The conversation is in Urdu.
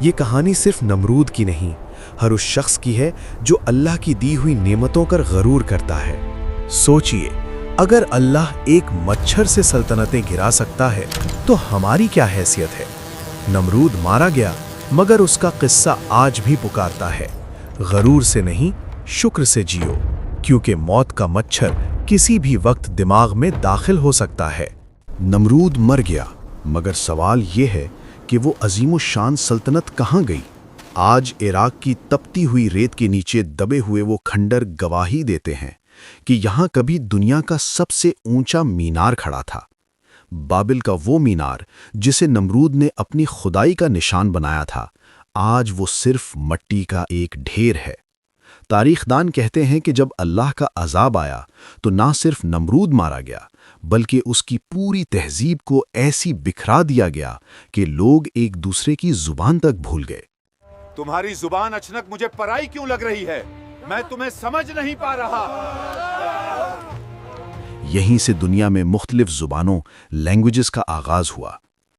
یہ کہانی صرف نمرود کی نہیں، ہر اس شخص کی ہے جو اللہ کی دی ہوئی نعمتوں پر غرور کرتا ہے۔ سوچئے، اگر اللہ ایک مچھر سے سلطنتیں گرا سکتا ہے تو ہماری کیا حیثیت ہے؟ نمرود مارا گیا، مگر اس کا قصہ آج بھی پکارتا ہے، غرور سے نہیں، شکر سے جیو، کیونکہ موت کا مچھر کسی بھی وقت دماغ میں داخل ہو سکتا ہے۔ نمرود مر گیا، مگر سوال یہ ہے کہ وہ عظیم الشان سلطنت کہاں گئی؟ آج عراق کی تپتی ہوئی ریت کے نیچے دبے ہوئے وہ کھنڈر گواہی دیتے ہیں کہ یہاں کبھی دنیا کا سب سے اونچا مینار کھڑا تھا۔ بابل کا وہ مینار جسے نمرود نے اپنی خدائی کا نشان بنایا تھا، آج وہ صرف مٹی کا ایک ڈھیر ہے۔ تاریخ دان کہتے ہیں کہ جب اللہ کا عذاب آیا تو نہ صرف نمرود مارا گیا، بلکہ اس کی پوری تہذیب کو ایسی بکھرا دیا گیا کہ لوگ ایک دوسرے کی زبان تک بھول گئے۔ تمہاری زبان اچانک مجھے پرائی کیوں لگ رہی ہے؟ میں تمہیں سمجھ نہیں پا رہا۔ یہیں سے دنیا میں مختلف زبانوں، لینگویجز کا آغاز ہوا۔